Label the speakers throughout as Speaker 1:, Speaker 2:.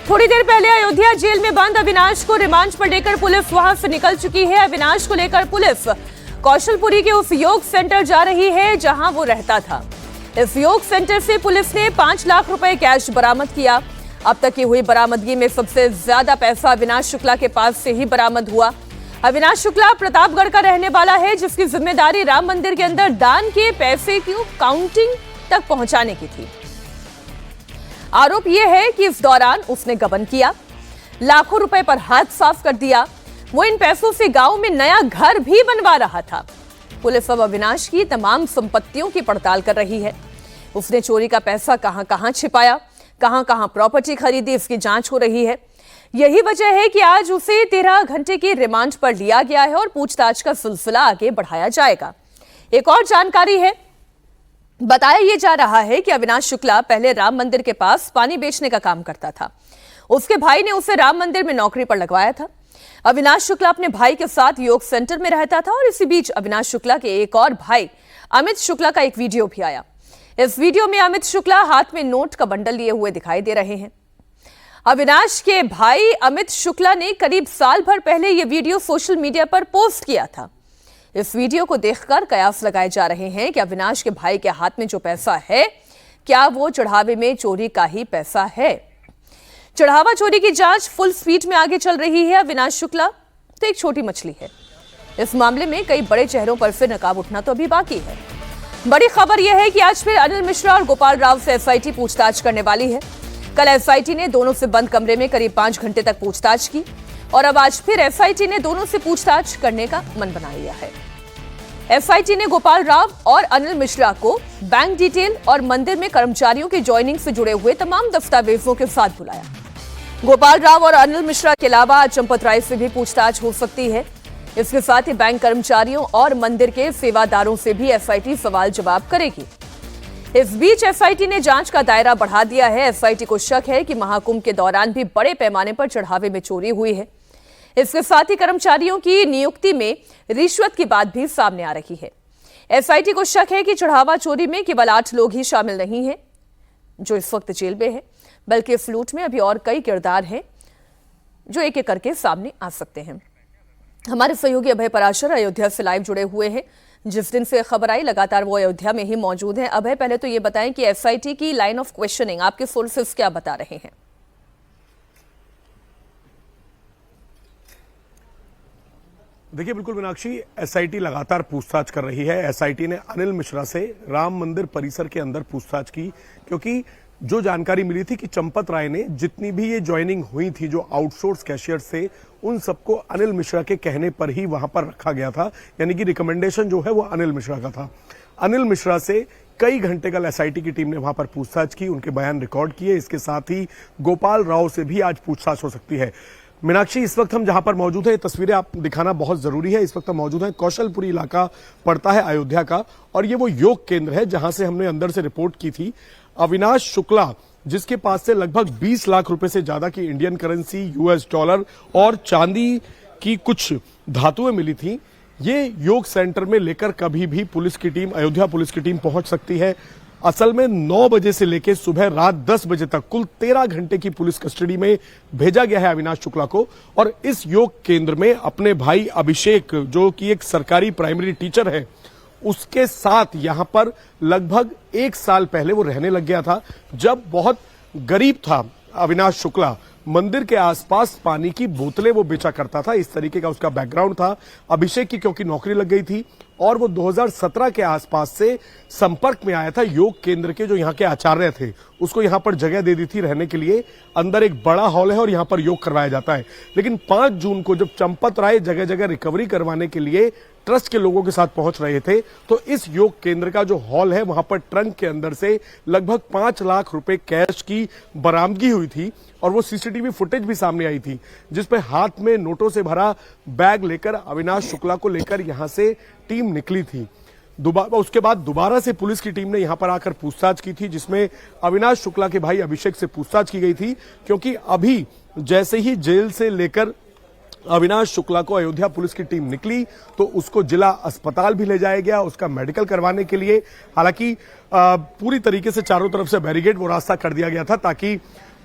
Speaker 1: थोड़ी देर पहले अयोध्या जेल में बंद अविनाश को रिमांड पर लेकर पुलिस वहां से निकल चुकी है। अविनाश को लेकर पुलिस कौशलपुरी के उस योग सेंटर जा रही है जहां वो रहता था। इस योग सेंटर से पुलिस ने 5 लाख रुपए कैश बरामद किया। अब तक की हुई बरामदगी में सबसे ज्यादा पैसा अविनाश शुक्ला के पास से ही बरामद हुआ। अविनाश शुक्ला प्रतापगढ़ का रहने वाला है, जिसकी जिम्मेदारी राम मंदिर के अंदर दान के पैसे की काउंटिंग तक पहुंचाने की थी। आरोप यह है कि इस दौरान उसने गबन किया, लाखों रुपए पर हाथ साफ कर दिया। वो इन पैसों से गांव में नया घर भी बनवा रहा था। पुलिस अब अविनाश की तमाम संपत्तियों की पड़ताल कर रही है। उसने चोरी का पैसा कहां कहां छिपाया, कहां कहां प्रॉपर्टी खरीदी, इसकी जांच हो रही है। यही वजह है कि आज उसे 13 घंटे की रिमांड पर लिया गया है और पूछताछ का सिलसिला आगे बढ़ाया जाएगा। एक और जानकारी है, बताया यह जा रहा है कि अविनाश शुक्ला पहले राम मंदिर के पास पानी बेचने का काम करता था। उसके भाई ने उसे राम मंदिर में नौकरी पर लगवाया था। अविनाश शुक्ला अपने भाई के साथ योग सेंटर में रहता था और इसी बीच अविनाश शुक्ला के एक और भाई अमित शुक्ला का एक वीडियो भी आया। इस वीडियो में अमित शुक्ला हाथ में नोट का बंडल लिए हुए दिखाई दे रहे हैं। अविनाश के भाई अमित शुक्ला ने करीब साल भर पहले यह वीडियो सोशल मीडिया पर पोस्ट किया था। इस वीडियो को देखकर कयास लगाए जा रहे हैं कि अविनाश के भाई के हाथ में जो पैसा है, क्या वो चढ़ावे में चोरी का ही पैसा है। चढ़ावा चोरी की जांच फुल स्पीड में आगे चल रही है। अविनाश शुक्ला तो एक छोटी मछली है। इस मामले में कई बड़े चेहरों पर फिर नकाब उठना तो अभी बाकी है। बड़ी खबर यह है कि आज फिर अनिल मिश्रा और गोपाल राव से एसआईटी पूछताछ करने वाली है। कल एसआईटी ने दोनों से बंद कमरे में करीब 5 घंटे तक पूछताछ की और अब आज फिर एसआईटी ने दोनों से पूछताछ करने का मन बना लिया है। एसआईटी ने गोपाल राव और अनिल मिश्रा को बैंक डिटेल और मंदिर में कर्मचारियों के ज्वाइनिंग से जुड़े हुए तमाम दस्तावेजों के साथ बुलाया। गोपाल राव और अनिल मिश्रा के अलावा चंपत राय से भी पूछताछ हो सकती है। इसके साथ ही बैंक कर्मचारियों और मंदिर के सेवादारों से भी एसआईटी सवाल जवाब करेगी। इस बीच एसआईटी ने जांच का दायरा बढ़ा दिया है। एसआईटी को शक है कि महाकुंभ के दौरान भी बड़े पैमाने पर चढ़ावे में चोरी हुई है। इसके साथ ही कर्मचारियों की नियुक्ति में रिश्वत की बात भी सामने आ रही है। एसआईटी को शक है कि चढ़ावा चोरी में केवल 8 लोग ही शामिल नहीं हैं जो इस वक्त जेल में है, बल्कि इस लूट में अभी और कई किरदार हैं जो एक एक करके सामने आ सकते हैं। हमारे सहयोगी अभय पराशर अयोध्या से लाइव जुड़े हुए हैं। जिस दिन से खबर आई लगातार वो अयोध्या में ही मौजूद हैं। अभय, पहले तो ये बताएं कि एसआईटी की लाइन ऑफ क्वेश्चनिंग आपके सोर्सेस क्या बता रहे हैं?
Speaker 2: देखिए, बिल्कुल मीनाक्षी, एसआईटी लगातार पूछताछ कर रही है। एसआईटी ने अनिल मिश्रा से राम मंदिर परिसर के अंदर पूछताछ की, क्योंकि जो जानकारी मिली थी कि चंपत राय ने जितनी भी ये ज्वाइनिंग हुई थी, जो आउटसोर्स कैशियर से, उन सबको अनिल मिश्रा के कहने पर ही वहां पर रखा गया था। यानी कि रिकमेंडेशन जो है वो अनिल मिश्रा का था। अनिल मिश्रा से कई घंटे कल एसआईटी की टीम ने वहां पर पूछताछ की, उनके बयान रिकॉर्ड किए। इसके साथ ही गोपाल राव से भी आज पूछताछ हो सकती है। मीनाक्षी, इस वक्त हम जहां पर मौजूद है, तस्वीरें आप दिखाना बहुत जरूरी है। इस वक्त हम मौजूद हैं, कौशलपुरी इलाका पड़ता है अयोध्या का, और ये वो योग केंद्र है जहां से हमने अंदर से रिपोर्ट की थी। अविनाश शुक्ला, जिसके पास से लगभग 20 लाख रुपए से ज्यादा की इंडियन करेंसी, यूएस डॉलर और चांदी की कुछ धातुएं मिली थी, ये योग सेंटर में लेकर कभी भी पुलिस की टीम, अयोध्या पुलिस की टीम पहुंच सकती है। असल में 9 बजे से लेकर सुबह रात 10 बजे तक कुल 13 घंटे की पुलिस कस्टडी में भेजा गया है अविनाश शुक्ला को। और इस योग केंद्र में अपने भाई अभिषेक, जो कि एक सरकारी प्राइमरी टीचर है, उसके साथ यहां पर लगभग 1 साल पहले वो रहने लग गया था। जब बहुत गरीब था अविनाश शुक्ला, मंदिर के आसपास पानी की बोतलें वो बेचा करता था। इस तरीके का उसका बैकग्राउंड था। अभिषेक की क्योंकि नौकरी लग गई थी और वो 2017 के आसपास से संपर्क में आया था योग केंद्र के जो यहाँ के आचार्य थे, उसको यहाँ पर जगह दे दी थी रहने के लिए। अंदर एक बड़ा हॉल है और यहाँ पर योग करवाया जाता है। लेकिन 5 जून को जब चंपत राय जगह जगह रिकवरी करवाने के लिए ट्रस्ट के लोगों के साथ पहुंच रहे थे, तो इस योग केंद्र का जो हॉल है, वहां पर ट्रंक के अंदर से लगभग 5 लाख रुपए कैश की बरामदगी हुई थी। और वो सीसीटीवी फुटेज भी सामने आई थी, जिसपे हाथ में नोटों से भरा बैग लेकर अविनाश शुक्ला को लेकर यहां से टीम निकली थी। उसके बाद दोबारा से पुलिस की टीम ने यहां पर आकर पूछताछ की थी, जिसमें अविनाश शुक्ला के भाई अभिषेक से पूछताछ की गई थी। क्योंकि अभी जैसे ही जेल से लेकर अविनाश शुक्ला को अयोध्या पुलिस की टीम निकली तो उसको जिला अस्पताल भी ले जाया गया उसका मेडिकल करवाने के लिए। हालांकि पूरी तरीके से चारों तरफ से बैरिकेड वो रास्ता कर दिया गया था ताकि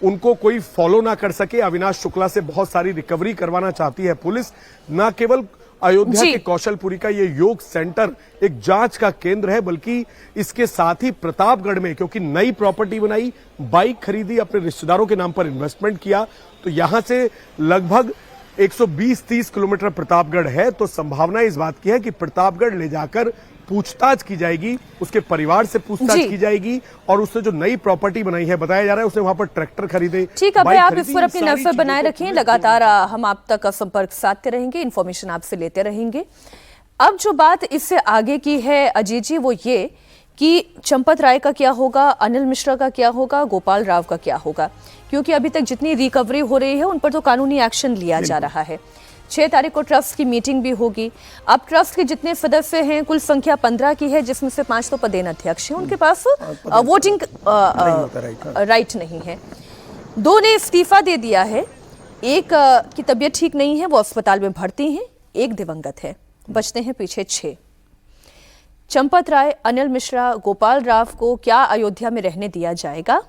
Speaker 2: उनको कोई फॉलो ना कर सके। अविनाश शुक्ला से बहुत सारी रिकवरी करवाना चाहती है पुलिस। न केवल अयोध्या के कौशलपुरी का ये योग सेंटर एक जांच का केंद्र है, बल्कि इसके साथ ही प्रतापगढ़ में, क्योंकि नई प्रॉपर्टी बनाई, बाइक खरीदी, अपने रिश्तेदारों के नाम पर इन्वेस्टमेंट किया, तो यहां से लगभग 120-30 किलोमीटर प्रतापगढ़ है। तो संभावना इस बात की है कि प्रतापगढ़ ले जाकर पूछताछ की जाएगी, उसके परिवार से पूछताछ की जाएगी, और उससे जो नई प्रॉपर्टी बनाई है, बताया जा रहा है उसने वहां पर ट्रैक्टर खरीदे।
Speaker 1: ठीक है भाई, आप इस पर अपनी नजर बनाए रखें, लगातार हम आप तक संपर्क साधते रहेंगे, इन्फॉर्मेशन आपसे लेते रहेंगे। अब जो बात इससे आगे की है अजय जी, वो ये कि चंपत राय का क्या होगा, अनिल मिश्रा का क्या होगा, गोपाल राव का क्या होगा, क्योंकि अभी तक जितनी रिकवरी हो रही है उन पर तो कानूनी एक्शन लिया जा रहा है। 6 तारीख को ट्रस्ट की मीटिंग भी होगी। अब ट्रस्ट के जितने सदस्य हैं, कुल संख्या 15 की है, जिसमें से 5 तो पदेन अध्यक्ष हैं, उनके पास वोटिंग राइट नहीं है। 2 ने इस्तीफा दे दिया है, एक की तबीयत ठीक नहीं है, वो अस्पताल में भर्ती हैं, एक दिवंगत है, बचते हैं पीछे 6। चंपत राय, अनिल मिश्रा, गोपाल राव को क्या अयोध्या में रहने दिया जाएगा?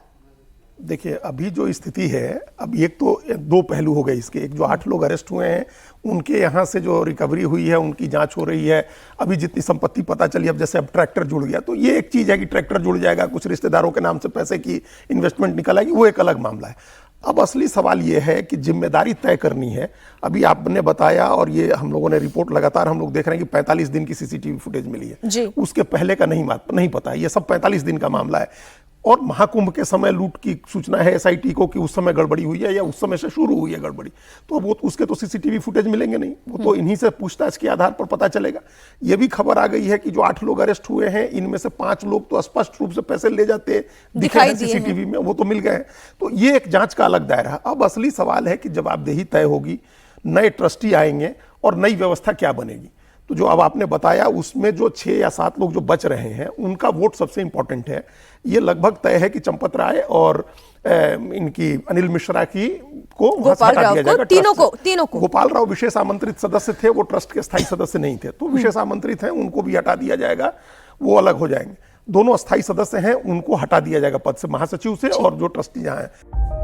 Speaker 3: देखिए, अभी जो स्थिति है, अब एक तो 2 पहलू हो गए इसके। एक जो 8 लोग अरेस्ट हुए हैं, उनके यहाँ से जो रिकवरी हुई है, उनकी जांच हो रही है। अभी जितनी संपत्ति पता चली, अब जैसे अब ट्रैक्टर जुड़ गया, तो ये एक चीज है कि ट्रैक्टर जुड़ जाएगा, कुछ रिश्तेदारों के नाम से पैसे की इन्वेस्टमेंट निकल आएगी, वो एक अलग मामला है। अब असली सवाल ये है कि जिम्मेदारी तय करनी है। अभी आपने बताया, और ये हम लोगों ने रिपोर्ट लगातार हम लोग देख रहे हैं कि 45 दिन की सीसीटीवी फुटेज मिली है, उसके पहले का नहीं पता है, ये सब 45 दिन का मामला है। और महाकुंभ के समय लूट की सूचना है एसआईटी को कि उस समय गड़बड़ी हुई है या उस समय से शुरू हुई है गड़बड़ी, तो वो उसके तो सीसीटीवी फुटेज मिलेंगे नहीं, वो तो इन्हीं से पूछताछ के आधार पर पता चलेगा। ये भी खबर आ गई है कि जो 8 लोग अरेस्ट हुए हैं, इनमें से 5 लोग तो स्पष्ट रूप से पैसे ले जाते दिखाई दिए सीसीटीवी में, वो तो मिल गए हैं। तो ये एक जांच का अलग दायरा। अब असली सवाल है कि जवाबदेही तय होगी, नए ट्रस्टी आएंगे और नई व्यवस्था क्या बनेगी। तो जो अब आपने बताया, उसमें जो 6 या 7 लोग जो बच रहे हैं, उनका वोट सबसे इंपॉर्टेंट है। ये लगभग तय है कि चंपत राय और इनकी अनिल मिश्रा की को हटा दिया जाएगा। तीनों को गोपाल राव विशेष आमंत्रित सदस्य थे, वो ट्रस्ट के स्थायी सदस्य नहीं थे, तो विशेष आमंत्रित हैं, उनको भी हटा दिया जाएगा, वो अलग हो जाएंगे। दोनों अस्थायी सदस्य हैं, उनको हटा दिया जाएगा पद से, महासचिव से और जो ट्रस्टी यहाँ है।